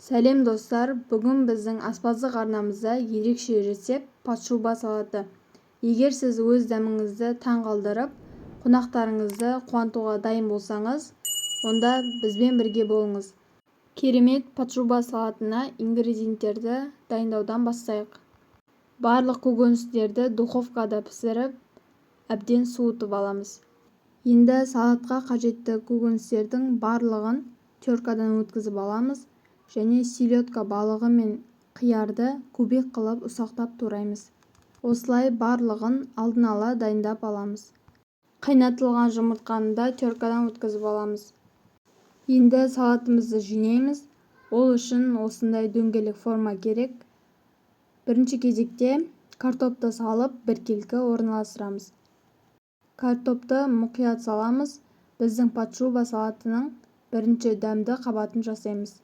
Сәлем достар, бүгін біздің аспаздық арнамызда ерекше рецепт патшуба салаты. Егер сіз өз дәміңізді таң қалдырып, қонақтарыңызды қуантуға дайын болсаңыз, онда бізбен бірге болыңыз. Керемет патшуба салатына ингредиенттерді дайындаудан бастайық. Барлық көкөністерді духовкада пісіріп, әбден суытып аламыз. Енді салатқа қажетті көкөністердің барлығын теркадан өткізіп аламыз. Және селедка балығы мен қиярды кубик қылып ұсақтап тураймыз. Осылай барлығын алдын ала дайындап аламыз. Қайнатылған жұмыртқаны да теркадан өткізіп аламыз. Енді салатымызды жинаймыз. Ол үшін осындай дөңгелек форма керек. Бірінші кезекте картопты салып біркелкі орналастырамыз. Картопты мұқият саламыз. Біздің патшуба салатының бірінші дәмді қабатын жасаймыз.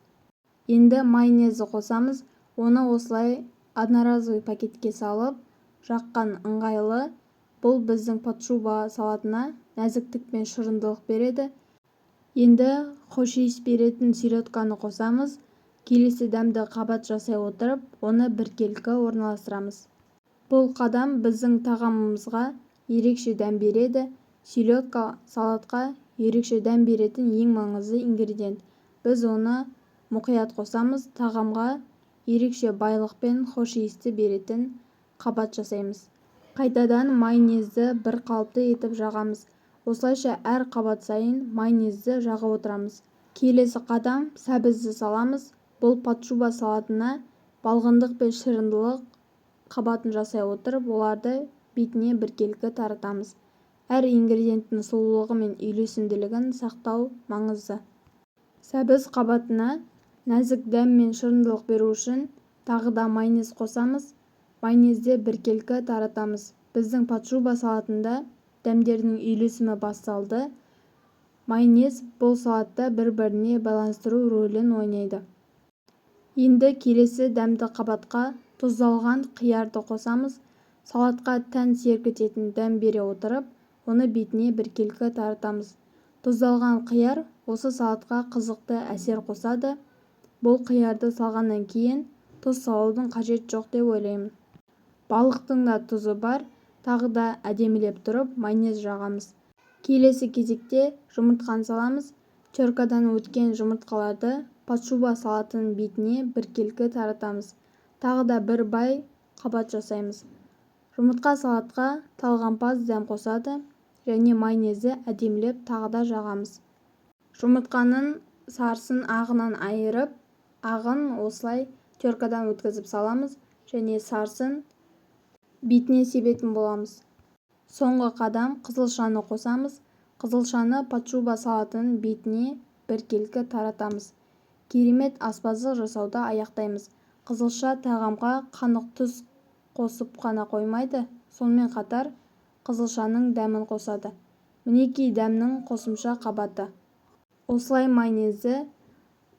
Енді майонезді қосамыз. Оны осылай одноразовый пакетке салып, жаққан ыңғайлы. Бұл біздің патшуба салатына нәзіктік пен шырындылық береді. Енді хош-иіс беретін селедканы қосамыз. Келесі дәмді қабат жасай отырып, оны біркелкі орналастырамыз. Бұл қадам біздің тағамымызға ерекше дәм береді. Селедка салатқа ерекше дәм беретін ең маңызды ингредиент. Біз оны мұқият қосамыз, тағамға ерекше байлық пен хош-иісті беретін қабат жасаймыз. Қайтадан майонезді бір қалыпты етіп жағамыз. Осылайша әр қабат сайын майонезді жағып отырамыз. Келесі қадам сәбізді саламыз. Бұл патшуба салатына балғындық пен шырындылық қабатын жасай отырып, оларды бетіне біркелкі таратамыз. Әр ингредиенттің сұлулығы мен үйлесімділігін сақтау маңызды. Сәбіз қабатына нәзік дәм мен шырындылық беру үшін тағы да майонез қосамыз. Майонезде біркелкі таратамыз. Біздің патшуба салатында дәмдердің үйлесімі басталды. Майонез бұл салатта бір-біріне байланыстыру рөлін ойнайды. Енді келесі дәмді қабатқа тұздалған қиярды қосамыз. Салатқа тән серпітетін дәм бере отырып, оны бетіне біркелкі таратамыз. Тұздалған қияр осы салатқа қызықты әсер қосады. Бұл қиярды салғаннан кейін тұз салудың қажет жоқ деп ойлаймын. Балықтың да тұзы бар. Тағы да әдемілеп тұрып майонез жағамыз. Келесі кезекте жұмыртқаны саламыз. Теркадан өткен жұмыртқаларды патшуба салатының бетіне біркелкі таратамыз. Тағы да бір бай қабат жасаймыз. Жұмыртқа салатқа талғампаз дәм қосады және майонезді әдемілеп тағы да жағамыз. Жұмыртқаның сарысын ағынан айырып, ағын осылай теркадан өткізіп саламыз және сарысын бетіне себетін боламыз. Соңғы қадам қызылшаны қосамыз. Қызылшаны патшуба салатының бетіне біркелкі таратамыз. Керемет аспаздық жасауды аяқтаймыз. Қызылша тағамға қанық тұз қосып қана қоймайды, сонымен қатар қызылшаның дәмін қосады. Мінекей дәмнің қосымша қабаты. Осылай майонезді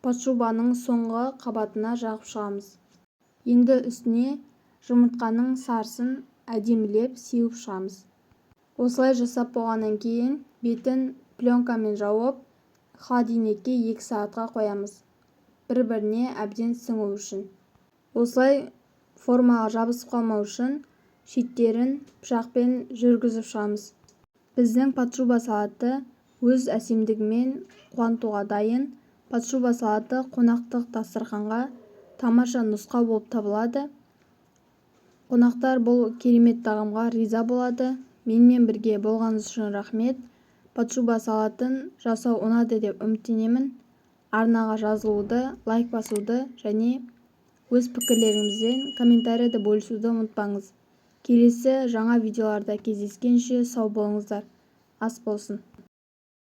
патшубаның соңғы қабатына жағып шығамыз. Енді үстіне жұмыртқаның сарысын әдемілеп сеуіп шығамыз. Осылай жасап болғаннан кейін бетін пленкамен жауып, холодильникке 2 сағатқа қоямыз. Бір-біріне әбден сіңу үшін. Осылай формаға жабысып қалмау үшін шеттерін пышақпен жүргізіп шығамыз. Біздің патшуба салаты өз әсемдігімен қуантуға дайын. Патшуба салаты қонақтық дастарханға тамаша нұсқа болып табылады. Қонақтар бұл керемет тағамға риза болады. Менімен бірге болғаныңыз үшін рахмет. Патшуба салатын жасау ұнады деп үміттенемін. Арнаға жазылуды, лайк басуды және өз пікірлеріңізден комментарийде бөлісуді ұмытпаңыз. Келесі жаңа видеоларда кездескенше сау болыңыздар. Ас болсын.